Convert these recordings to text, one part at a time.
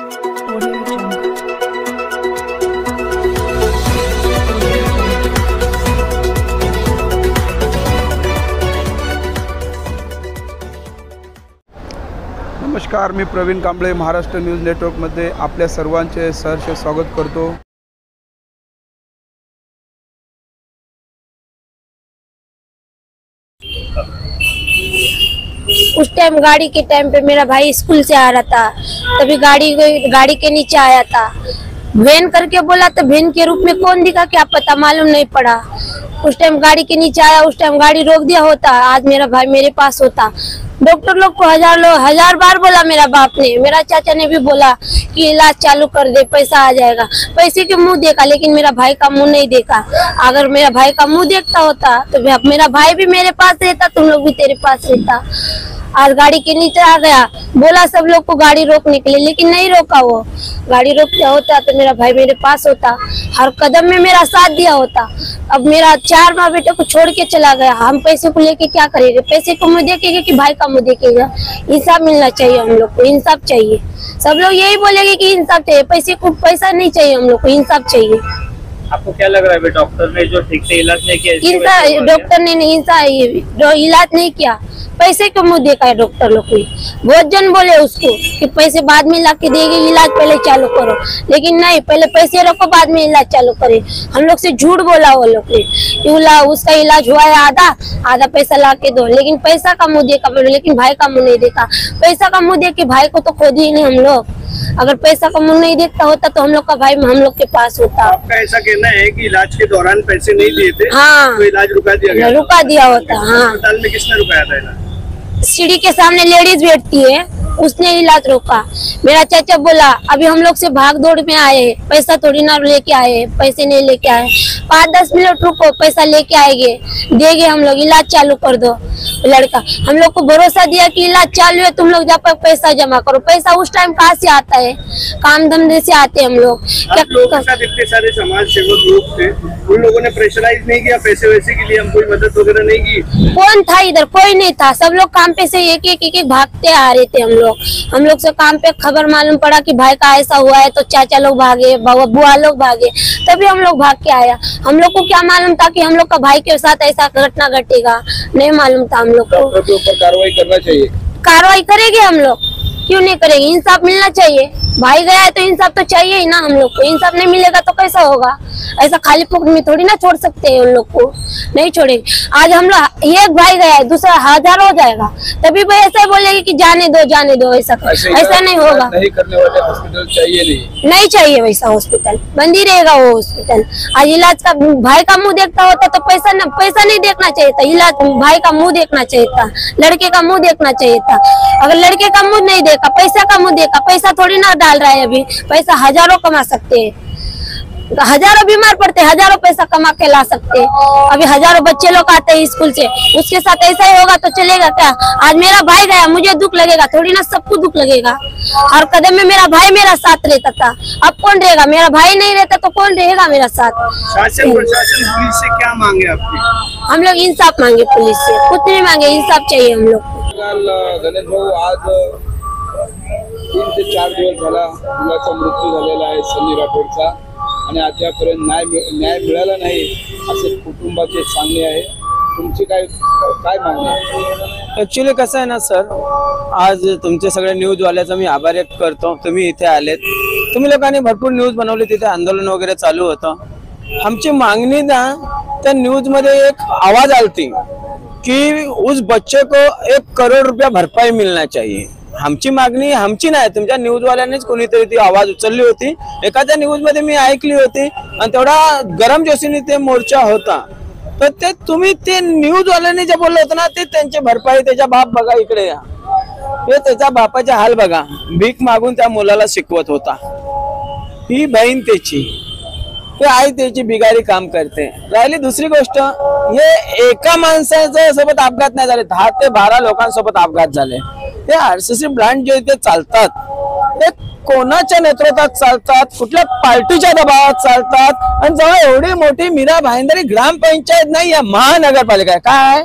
नमस्कार, मी प्रवीण कांबळे महाराष्ट्र न्यूज नेटवर्कमध्ये आपल्या सर्वांचे सहर्ष स्वागत करतो। उस टाइम गाड़ी के टाइम पे मेरा भाई स्कूल से आ रहा था, तभी गाड़ी के नीचे आया था। वैन करके बोला तो वैन के रूप में कौन दिखा क्या पता, मालूम नहीं पड़ा। उस टाइम गाड़ी के नीचे आया, उस टाइम गाड़ी रोक दिया होता, आज मेरा भाई मेरे पास होता। डॉक्टर लोग को हजार बार बोला, मेरा बाप ने, मेरा चाचा ने भी बोला कि इलाज चालू कर दे, पैसा आ जाएगा। पैसे के मुंह देखा, लेकिन मेरा भाई का मुंह नहीं देखा। अगर मेरा भाई का मुंह देखता होता तो मेरा भाई भी मेरे पास रहता, तुम लोग भी तेरे पास रहता। आज गाड़ी के नीचे आ गया, बोला सब लोग को गाड़ी रोकने के लिए, लेकिन नहीं रोका। वो गाड़ी रोकता होता तो मेरा भाई मेरे पास होता, हर कदम में मेरा साथ दिया होता। अब मेरा 4 माँ बेटे को छोड़ के चला गया, हम पैसे को लेके क्या करेंगे? पैसे को मुँह देखेंगे कि भाई का मुँह देखेगा? इंसाफ मिलना चाहिए हम लोग को, इंसाफ चाहिए। सब लोग यही बोलेंगे कि इंसाफ चाहिए, पैसा नहीं चाहिए हम लोग को, इंसाफ चाहिए। आपको क्या लग रहा है डॉक्टर ने जो ठीक से इलाज नहीं किया? डॉक्टर ने इलाज नहीं किया, पैसे को मुंह देखा है डॉक्टर लोग को। बहुत जन बोले उसको कि पैसे बाद में ला के देगी, इलाज पहले चालू करो, लेकिन नहीं, पहले पैसे रखो बाद में इलाज चालू करे। हम लोग से झूठ बोला वो लोग ने, उसका इलाज हुआ है आधा पैसा ला के दो, लेकिन पैसा का मुंह देखा, लेकिन भाई का मुंह नहीं देखा। पैसा का मुंह देख के भाई को तो खोद ही नहीं हम लोग। अगर पैसा का मुंह नहीं देखता होता तो हम लोग का भाई हम लोग के पास होता। आपका ऐसा कहना है कि इलाज के दौरान पैसे नहीं दिए थे? हाँ, तो इलाज रुका दिया होता। हाँ, अस्पताल में किसने रुकाया था इलाज? सीढ़ी के सामने लेडीज बैठती है, उसने इलाज रोका। मेरा चाचा बोला अभी हम लोग से भाग दौड़ में आए, पैसा थोड़ी ना लेके आए, पैसे नहीं लेके आए, 5-10 मिनट रुको, पैसा लेके आएंगे, देंगे हम लोग, इलाज चालू कर दो। लड़का हम लोग को भरोसा दिया कि इलाज चालू है, तुम लोग जब तक पैसा जमा करो। पैसा उस टाइम कहाँ से आता है? काम धंधे से आते हम लोग। इतने सारे समाज सेवक लोग थे, उन लोगों ने प्रेशराइज नहीं किया पैसे वैसे के लिए? हम कोई मदद वगैरह नहीं की? कौन था इधर? कोई नहीं था, सब लोग काम पे से एक भागते आ रहे थे। हम लोग से काम पे खबर मालूम पड़ा कि भाई का ऐसा हुआ है तो चाचा लोग भागे, बुआ लोग भागे, तभी हम लोग भाग के आया। हम लोग को क्या मालूम था कि हम लोग का भाई के साथ ऐसा घटना घटेगा? नहीं मालूम था हम लोग को। डॉक्टर के ऊपर कार्रवाई करना चाहिए। कार्रवाई करेंगे हम लोग, क्यों नहीं करेंगे? इंसाफ मिलना चाहिए। भाई गया है तो इंसाफ तो चाहिए ही ना हम लोग को। इंसाफ नहीं मिलेगा तो कैसा होगा? ऐसा खाली पुक में थोड़ी ना छोड़ सकते हैं उन लोग को, नहीं छोड़ेंगे। आज हम लोग एक भाई गया है, दूसरा 1000 हो जाएगा, तभी भाई ऐसा बोलेगी कि जाने दो। ऐसा नहीं होगा। नहीं करने वाले हॉस्पिटल चाहिए नहीं चाहिए वैसा हॉस्पिटल, बंद ही रहेगा वो हॉस्पिटल। आज इलाज का भाई का मुंह देखता होता तो पैसा नहीं देखना चाहिए था, इलाज भाई का मुंह देखना चाहिए था, लड़के का मुंह देखना चाहिए था। अगर लड़के का मुंह नहीं देखा, पैसा का मुंह देखा, पैसा थोड़ी ना डाल रहा है अभी, पैसा हजारों कमा सकते हैं, हजारों बीमार पड़ते, हजारों पैसा कमा के ला सकते हैं। अभी हजारों बच्चे लोग आते हैं स्कूल से, उसके साथ ऐसा ही होगा तो चलेगा क्या? आज मेरा भाई गया, मुझे दुख लगेगा थोड़ी ना, सबको दुख लगेगा। हर कदम में मेरा भाई मेरा साथ रहता था, अब कौन रहेगा? मेरा भाई नहीं रहता तो कौन रहेगा मेरा साथ? शासन प्रशासन पुलिस से क्या मांगे आपकी? हम लोग इंसाफ मांगे, पुलिस से कुछ नहीं मांगे, इंसाफ चाहिए हम लोग को। गणेश भाऊ, आज 3 ते 4 दिवस झाला मुलाचा मृत्यू झालेला आहे सनी राठोडचा, आणि अद्यापर्यंत न्याय मिळाला नाही असे कुटुंबाचे सांगणे आहे। तुमची काय मागणी आहे? ॲक्च्युली कसं आहे ना सर, आज तुमचे सगळे न्यूजवाल्याचा मी आभार व्यक्त करतो। तुम्ही इथे आलेत, तुम्ही लोकांनी भरपूर न्यूज बनवली, तिथे आंदोलन वगैरे चालू होतं। आमची मागणी ना त्या न्यूजमध्ये एक आवाज आलती कि उस बच्चे को 1 करोड़ रुपया भरपाई मिलना चाहिए। आमची मागणी आमची नाही, तुमच्या न्यूजवाल्यांनीच कोणीतरी ती आवाज उचलली होती, एखाद्या न्यूज मध्ये मी ऐकली होती, आणि तेवढा गरम जोशीने ते मोर्चा होता। तर ते तुम्ही ते न्यूजवाल्यांनी जे बोलले होते ना, ते त्यांची भरपाई, त्याचा बाप बघा इकडे या, हे त्याच्या बापाचा हाल बघा, भीक मागून त्या मुलाला शिकवत होता, ही बहीण त्याची, ते आई त्याची बिगारी काम करते। राहिली दुसरी गोष्ट, हे एका माणसाच्या सोबत अपघात नाही झाले, 10 ते 12 लोकांसोबत अपघात झाले। ते आरसीसी ब्रँड जे ते चालतात ते कोणाच्या नेतृत्वात चालतात, कुठल्या पार्टीच्या दबावात चालतात, आणि जेव्हा एवढी मोठी मीरा भाईंदर ग्रामपंचायत नाही आहे, महानगरपालिका आहे। काय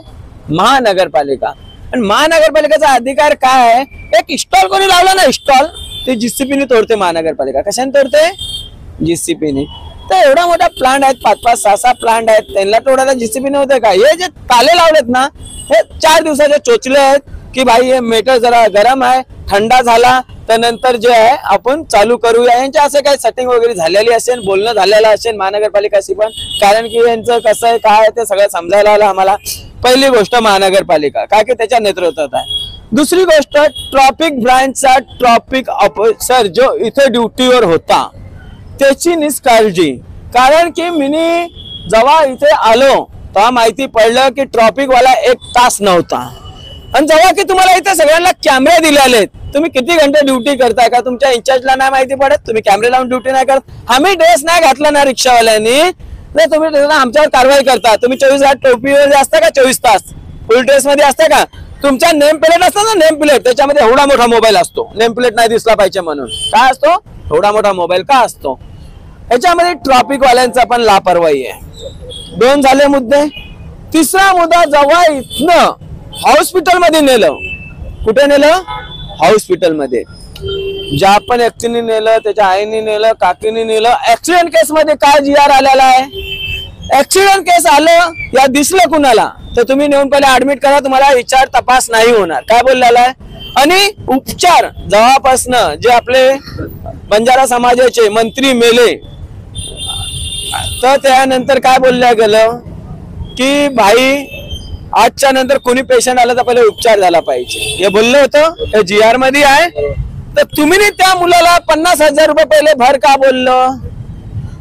महानगरपालिका, आणि महानगरपालिकेचा अधिकार काय आहे? एक स्टॉल कोणी लावला ना, स्टॉल ते जीसीपीने तोडते महानगरपालिका. कशाने तोडते? जीसीपीने. तर एवढा मोठा प्लांट आहेत, 5-5, 6-6 प्लांट आहेत, त्यांना तोडायला जीसीपीने होते का? हे जे ताले लावलेत ना, हे 4 दिवसाचे चोचले आहेत की भाई हे मेटर जरा गरम आहे, थंडा झाला तर नंतर जे आहे आपण चालू करूया. यांच्या असं काही सेटिंग वगैरे झालेली असेल, बोलणं झालेलं असेल महानगरपालिकाशी पण, कारण की यांचं कसं आहे काय ते सगळं समजायला आलं आम्हाला. पहिली गोष्ट महानगरपालिका काय की त्याच्या नेतृत्वात आहे. दुसरी गोष्ट ट्रॉफिक ब्रांचचा ट्रॉफिक ऑफिसर जो इथे ड्युटीवर होता त्याची निष्काळजी. कारण की मी जेव्हा इथे आलो तेव्हा माहिती पडलं की ट्रॉफिक वाला 1 तास नव्हता. आणि जेव्हा की तुम्हाला इथे सगळ्यांना कॅमेरे दिलेले आहेत, तुम्ही किती घंटे ड्युटी करताय का तुमच्या इंचार्जला नाही माहिती पडत? तुम्ही कॅमेरे लावून ड्युटी नाही करत. आम्ही ड्रेस नाही घातला ना रिक्षावाल्यांनी तर तुम्ही आमच्यावर कारवाई करता. तुम्ही 24 तास टोपीवर असता का? 24 तास फुल ड्रेस मध्ये असता का? तुमचा नेम प्लेट असतो ना, नेम प्लेट, त्याच्यामध्ये एवढा मोठा मोबाईल असतो. नेम प्लेट नाही दिसला पाहिजे म्हणून. काय असतो? एवढा मोठा मोबाईल का असतो? याच्यामध्ये ट्रॅफिक वाल्यांचा पण लापरवाही आहे. 2 झाले मुद्दे. तिसरा मुद्दा, जेव्हा इथनं हॉस्पिटल मध्ये नेलं, कुठे नेलं? हॉस्पिटल मध्ये. ज्या पण व्यक्तीने नेलं, त्याच्या आईने नेलं, काकीने नेलं. ऍक्सिडेंट केस मध्ये काय GR आलेला आहे? ऍक्सिडेंट केस आलं या दिसलं कुणाला तर तुम्ही नेऊन पहिले ऍडमिट करा, तुम्हाला विचार तपास नाही होणार. काय बोललेला आहे? आणि उपचार जेव्हापासनं जे आपले बंजारा समाजाचे मंत्री मेले तर त्यानंतर काय बोलल्या गेलं की भाई आजच्या नंतर कोणी पेशंट आला तर पहिले उपचार झाला पाहिजे, हे बोललं होतं. हे GR मध्ये आहे. तर तुम्ही त्या मुलाला 50,000 रुपये पहिले भर का बोललं?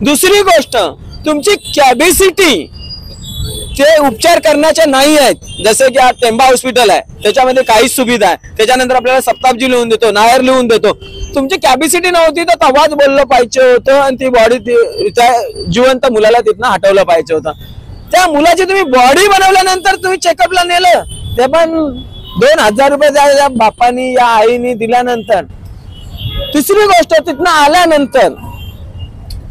दुसरी गोष्ट, तुमची कॅपॅसिटी ते उपचार करण्याचे नाही आहेत. जसे की आज टेंबा हॉस्पिटल आहे, त्याच्यामध्ये काहीच सुविधा आहे. त्याच्यानंतर आपल्याला सप्ताबजी लिहून देतो, नायर लिहून देतो. तुमची कॅपॅसिटी नव्हती तर तेव्हाच बोललं पाहिजे होतं आणि ती बॉडी त्या जिवंत मुलाला तिथनं हटवलं पाहिजे होतं. त्या मुलाची तुम्ही बॉडी बनवल्यानंतर तुम्ही चेकअपला नेलं, ते पण 2,000 रुपये त्या बापानी या आईनी दिल्यानंतर. तिसरी गोष्ट, तिथनं आल्यानंतर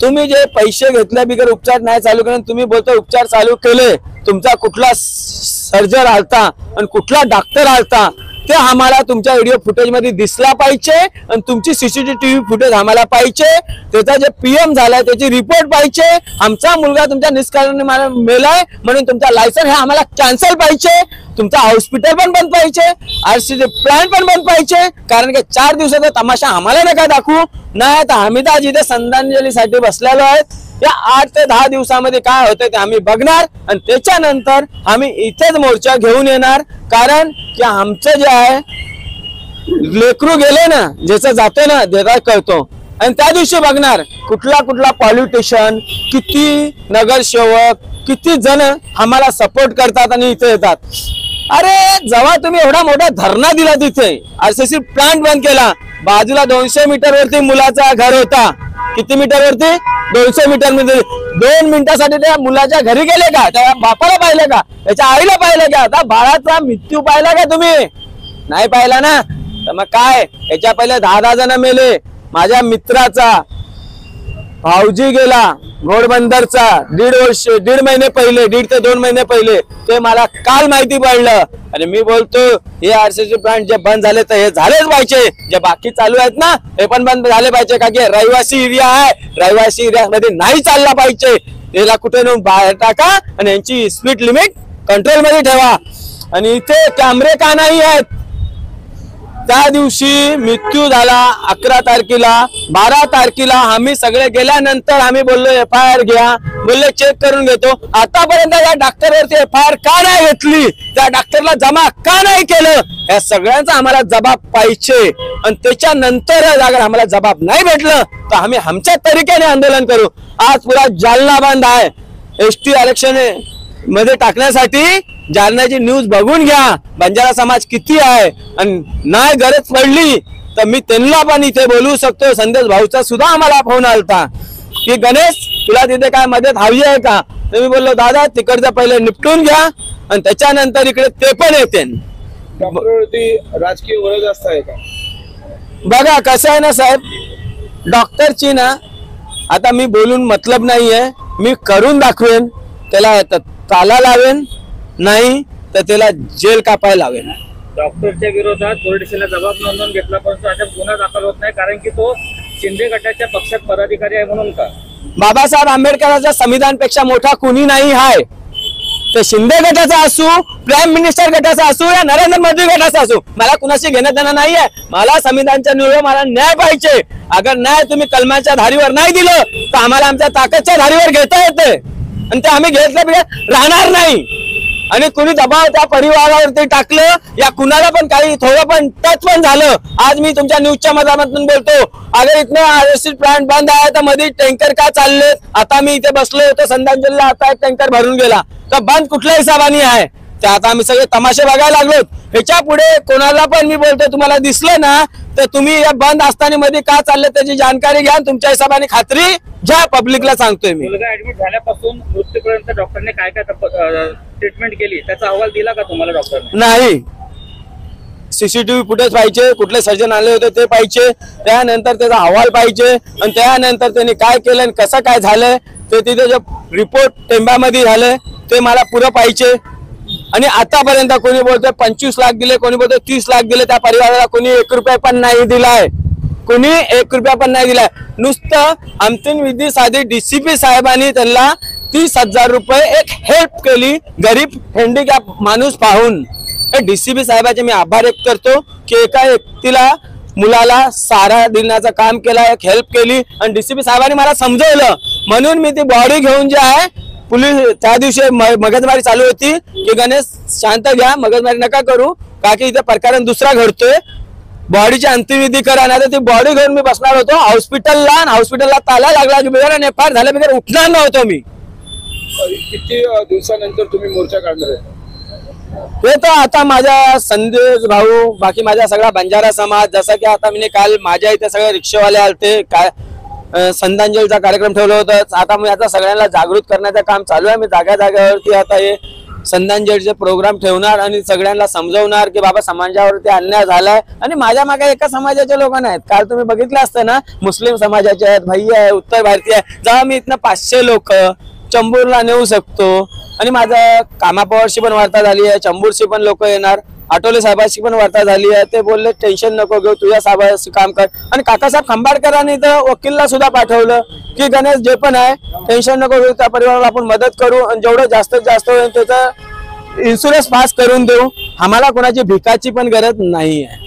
तुम्ही जे पैसे घेतले बिगर उपचार नाही चालू केले, तुम्ही बोलतो उपचार चालू केले. तुमचा कुठला सर्जन आलता आणि कुठला डॉक्टर आलता ते आम्हाला तुमच्या व्हिडिओ फुटेज मध्ये दिसला पाहिजे आणि तुमची सीसीटीव्ही फुटेज आम्हाला पाहिजे. त्याचा जे PM झालाय त्याची रिपोर्ट पाहिजे. आमचा मुलगा तुमच्या निष्काळजीपणाने मेलाय म्हणून तुमचा लायसन हे आम्हाला कॅन्सल पाहिजे. तुमचा हॉस्पिटल पण बंद पाहिजे, RCC प्लांट पण बंद पाहिजे. कारण की 4 दिवसाचा तमाशा आम्हाला नका दाखवू. नाही तर आम्ही तर आज इथे श्रद्धांजलीसाठी बसलेलो आहेत. या 8 ते 10 दिवसामध्ये काय होतं ते आम्ही बघणार आणि त्याच्यानंतर आम्ही इथेच मोर्चा घेऊन येणार. कारण की आमचं जे आहे लेकरू गेले ना, ज्याचं जातो ना त्याचा कळतो. आणि त्या दिवशी बघणार कुठला पॉलिटिशियन, किती नगरसेवक, किती जण आम्हाला सपोर्ट करतात आणि इथे येतात. अरे जेव्हा तुम्ही एवढा मोठा धरणा दिला, तिथे RCC प्लांट बंद केला, बाजूला 200 मीटर वरती मुलाचा घर होता. किती मीटर वरती? 200 मीटर मध्ये. 2 मिनिटासाठी त्या मुलाच्या घरी गेले का? त्या बापाला पाहिलं का? त्याच्या आईला पाहिलं का? आता बाळाचा मृत्यू पाहिला का तुम्ही? नाही पाहिला ना. तर मग काय, याच्या पहिले 10 जण मेले. माझ्या मित्राचा भाऊजी गेला घोडबंदरचा 1.5 महिने पहिले, 1.5 ते 2 महिने पहिले. ते मला काल माहिती पडलं आणि मी बोलतो हे RCC प्लांट जे बंद झाले तर हे झालेच पाहिजे. जे बाकी चालू आहेत ना हे पण बंद झाले पाहिजे. का की रहिवासी एरिया आहे, रहिवासी एरिया मध्ये नाही चालला पाहिजे. त्याला कुठे नेऊन बाहेर टाका आणि यांची स्पीड लिमिट कंट्रोल मध्ये ठेवा. आणि इथे कॅमेरे का नाही आहेत? त्या दिवशी मृत्यू झाला 11 तारखेला, 12 तारखेला आम्ही सगळे गेल्यानंतर आम्ही बोललो FIR घ्या, बोलले चेक करून घेतो. आतापर्यंत या डॉक्टरवरती FIR का नाही घेतली? त्या डॉक्टरला जमा का नाही केलं? या सगळ्यांचा आम्हाला जबाब पाहिजे. आणि त्याच्यानंतर अगर आम्हाला जबाब नाही भेटलं तर आम्ही आमच्या तरीकेने आंदोलन करू. आज पुरा जालना बंद आहे ST आरक्षण मध्ये टाकण्यासाठी. जालन्याची न्यूज बघून घ्या, बंजारा समाज किती आहे. आणि नाही गरज पडली तर मी त्यांना पण इथे बोलू शकतो. संदेश भाऊचा सुद्धा आम्हाला फोन आलता की गणेश तुला तिथे काय मदत हवी आहे का? तर मी बोललो दादा तिकडचं पहिले निपटून घ्या आणि त्याच्यानंतर इकडे ते पण येते. डॉक्टरवरती राजकीय वरद असताय का? बघा कसं आहे ना साहेब, डॉक्टरची ना आता मी बोलून मतलब नाहीये. मी करून दाखवेन, त्याला ताला लावेन, नाही तर त्याला जेल कापायला लावेन. डॉक्टरच्या विरोधात पोलीस स्टेशनला जबाब नोंदवून घेतला, परंतु अशा गुन्हा दाखल होत नाही, कारण की तो शिंदे गटाच्या पक्षात पदाधिकारी आहे म्हणून का? बाबासाहेब आंबेडकरांच्या संविधानपेक्षा मोठा कुणी नाही आहे. ते शिंदे गटाचा असू, प्राईम मिनिस्टर गटाचा असू या नरेंद्र मोदी गटाचा असू, मला कुणाशी घेणं देणं नाहीये. मला संविधानच्या निवड, मला न्याय पाहिजे. अगर न्याय तुम्ही कलमाच्या धारीवर नाही दिलं तर आम्हाला आमच्या ताकदच्या धारीवर घेता येते आणि ते आम्ही घेतल्याशिवाय राहणार नाही. आणि कुणी दबाव त्या परिवारावरती टाकलं या कुणाला पण काही थोडं पण टच पण झालं. आज मी तुमच्या न्यूजच्या माध्यमातून बोलतो, अगर इथनं आरएससी प्लांट बंद आहे तर मध्ये टँकर का चालले? आता मी इथे बसलो होतो संधानजलला, आता एक टँकर भरून गेला, तर बंद कुठल्या हिशोबाने आहे? ते आता आम्ही सगळे तमाशे बघायला लागलो. ह्याच्या पुढे कोणाला पण मी बोलतो, तुम्हाला दिसलं ना तर तुम्ही या बंद असताना मध्ये का चाललं त्याची जानकारी घ्या, तुमच्या हिशोबाने खात्री ज्या पब्लिकला सांगतोय मी. मुलगा ऍडमिट झाल्यापासून मृत्यूपर्यंत डॉक्टरने काय काय ट्रीटमेंट केली त्याचा अहवाल दिला का तुम्हाला डॉक्टरने? नाही. सीसीटीव्ही फुटेज पाहिजे, कुठले सर्जन आले होते ते पाहिजे, त्यानंतर त्याचा अहवाल पाहिजे आणि त्यानंतर त्यांनी काय केलं आणि कसं काय झालंय ते तिथे जे रिपोर्ट टेंबामध्ये झालंय ते मला पुरं पाहिजे. आणि आतापर्यंत कोणी बोलतोय 25 लाख दिले, कोणी बोलतोय 30 लाख दिले, त्या परिवाराला कोणी 1 रुपया पण नाही दिलाय, कोणी 1 रुपया पण नाही दिलाय. नुसतं अंतिम विधी साधी डीसीपी साहेबांनी त्यांना 30,000 रुपये एक हेल्प केली, गरीब हँडिकॅप माणूस पाहून. डीसीपी साहेबाचे मी आभार व्यक्त करतो की एका व्यक्तीला मुलाला सहारा देण्याचं काम केलं, एक हेल्प केली आणि डीसीपी साहेबांनी मला समजवलं म्हणून मी ती बॉडी घेऊन जे आहे पोलीस त्या दिवशी मगजमारी चालू होती की गणेश शांत घ्या, मगजमारी नका करू, का की इथे प्रकरण दुसरा घडतोय, बॉडीची अंत्यविधी करा. नाही तर ती बॉडी घेऊन मी बसणार होतो हॉस्पिटलला ताला लागला की बिगर नेपार झाल्या बिगर उठणार नव्हतो मी. किती दिवसानंतर तुम्ही मोर्चा काढणार आहे? हे तर आता माझ्या संदेश भाऊ, बाकी माझा सगळा बंजारा समाज, जसं की आता मी काल माझ्या इथे सगळे रिक्षावाले आलते, काय संधानजलचा कार्यक्रम ठेवला होता. आता मी आता सगळ्यांना जागृत करण्याचं काम चालू आहे. मी जागेवरती आता हे संधानजलचे प्रोग्राम ठेवणार आणि सगळ्यांना समजवणार की बाबा समाजावरती अन्याय झालाय. आणि माझ्या मागे एका समाजाचे लोक नाहीत, काल तुम्ही बघितलं असतं ना, मुस्लिम समाजाचे आहेत, भैया आहे, उत्तर भारतीय आहे. जेव्हा मी इथनं 500 लोक चंबूरला नेऊ शकतो आणि माझं कामापावरशी पण वार्ता झाली आहे, चंबूरशी पण लोक येणार, आठवले साहेबांशी पण वार्ता झाली आहे. ते बोलले टेन्शन नको घेऊ, तुझ्या साहेबांशी काम कर. आणि काकासाहेब खंबाडकरांनी तर वकीलला सुद्धा पाठवलं की गणेश जे पण आहे टेन्शन नको घेऊ, त्या परिवाराला आपण मदत करू आणि जेवढं जास्तीत जास्त होईल त्याचा इन्शुरन्स पास करून देऊ. आम्हाला कोणाची भिकाची पण गरज नाही आहे.